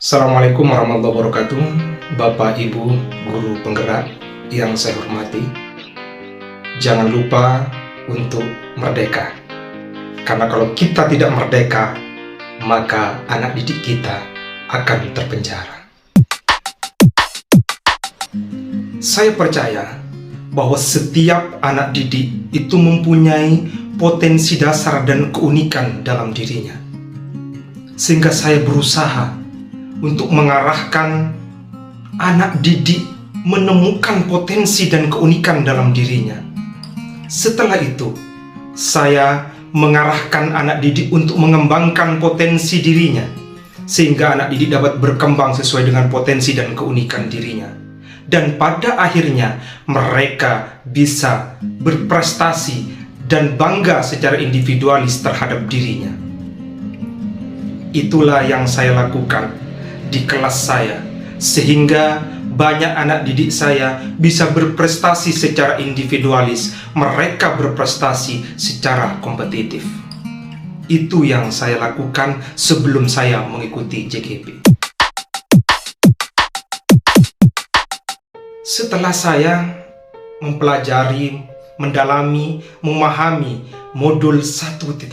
Assalamualaikum warahmatullahi wabarakatuh. Bapak, Ibu, Guru Penggerak yang saya hormati, jangan lupa untuk merdeka. Karena kalau kita tidak merdeka, maka anak didik kita akan terpenjara. Saya percaya bahwa setiap anak didik itu mempunyai potensi dasar dan keunikan dalam dirinya. Sehingga saya berusaha untuk mengarahkan anak didik menemukan potensi dan keunikan dalam dirinya. Setelah itu, saya mengarahkan anak didik untuk mengembangkan potensi dirinya, sehingga anak didik dapat berkembang sesuai dengan potensi dan keunikan dirinya. Dan pada akhirnya, mereka bisa berprestasi dan bangga secara individualis terhadap dirinya. Itulah yang saya lakukan di kelas saya, sehingga banyak anak didik saya bisa berprestasi secara individualis, mereka berprestasi secara kompetitif. Itu yang saya lakukan sebelum saya mengikuti JKP. Setelah saya mempelajari, mendalami, memahami modul 1.1,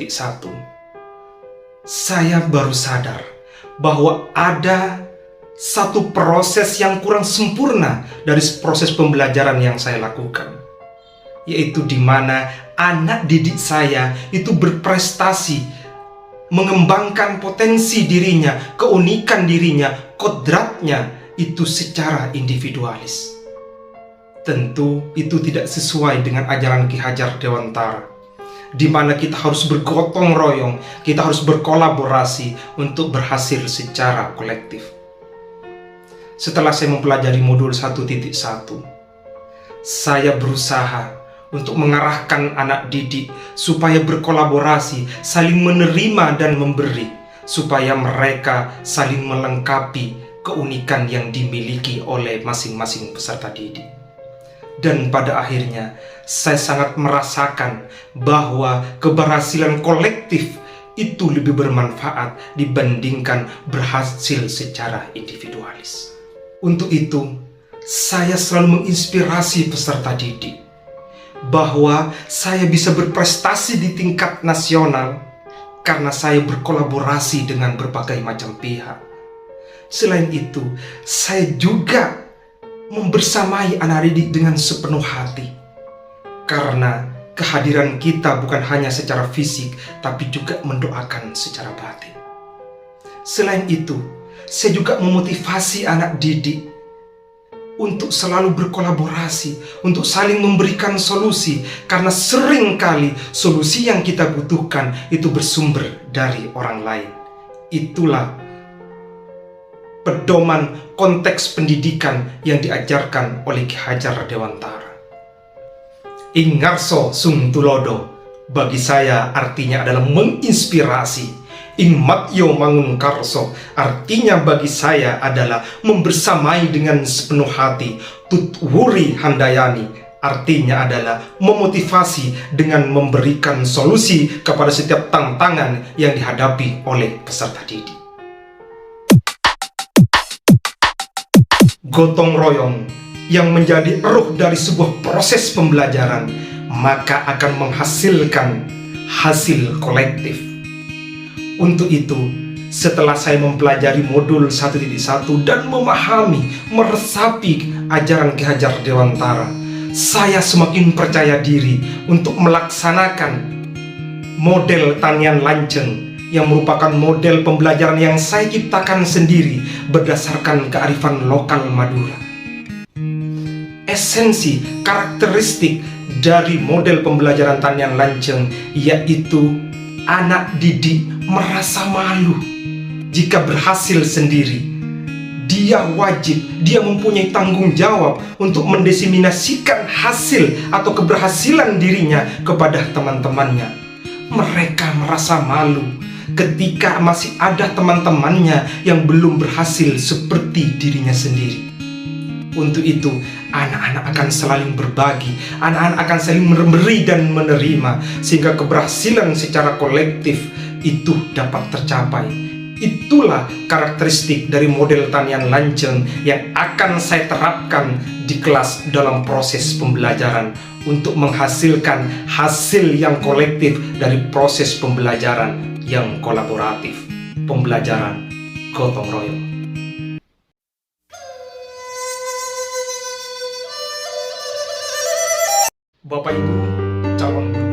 saya baru sadar bahwa ada satu proses yang kurang sempurna dari proses pembelajaran yang saya lakukan, yaitu di mana anak didik saya itu berprestasi, mengembangkan potensi dirinya, keunikan dirinya, kodratnya itu secara individualis. Tentu itu tidak sesuai dengan ajaran Ki Hajar Dewantara, di mana kita harus bergotong royong, kita harus berkolaborasi untuk berhasil secara kolektif. Setelah saya mempelajari modul 1.1, saya berusaha untuk mengarahkan anak didik supaya berkolaborasi, saling menerima dan memberi, supaya mereka saling melengkapi keunikan yang dimiliki oleh masing-masing peserta didik. Dan pada akhirnya, saya sangat merasakan bahwa keberhasilan kolektif itu lebih bermanfaat dibandingkan berhasil secara individualis. Untuk itu, saya selalu menginspirasi peserta didik bahwa saya bisa berprestasi di tingkat nasional karena saya berkolaborasi dengan berbagai macam pihak. Selain itu, saya juga membersamai anak didik dengan sepenuh hati, karena kehadiran kita bukan hanya secara fisik, tapi juga mendoakan secara batin. Selain itu, saya juga memotivasi anak didik untuk selalu berkolaborasi, untuk saling memberikan solusi, karena seringkali solusi yang kita butuhkan itu bersumber dari orang lain. Itulah pedoman konteks pendidikan yang diajarkan oleh Ki Hajar Dewantara. Ing ngarso sung tulodo, bagi saya artinya adalah menginspirasi. Ing matyo mangun karso, artinya bagi saya adalah membersamai dengan sepenuh hati. Tut wuri handayani, artinya adalah memotivasi dengan memberikan solusi kepada setiap tantangan yang dihadapi oleh peserta didik. Gotong royong yang menjadi ruh dari sebuah proses pembelajaran, maka akan menghasilkan hasil kolektif. Untuk itu, setelah saya mempelajari modul 1.1 dan memahami, meresapi ajaran Ki Hajar Dewantara, saya semakin percaya diri untuk melaksanakan model Tanian Lanceng yang merupakan model pembelajaran yang saya ciptakan sendiri berdasarkan kearifan lokal Madura. Esensi, karakteristik dari model pembelajaran Tanian Lanceng yaitu anak didik merasa malu jika berhasil sendiri. Dia wajib, dia mempunyai tanggung jawab untuk mendiseminasikan hasil atau keberhasilan dirinya kepada teman-temannya. Mereka merasa malu ketika masih ada teman-temannya yang belum berhasil seperti dirinya sendiri. Untuk itu, anak-anak akan saling berbagi, anak-anak akan saling memberi dan menerima, sehingga keberhasilan secara kolektif itu dapat tercapai. Itulah karakteristik dari model tanian lanceng yang akan saya terapkan di kelas dalam proses pembelajaran untuk menghasilkan hasil yang kolektif dari proses pembelajaran yang kolaboratif, pembelajaran gotong royong. Bapak Ibu calon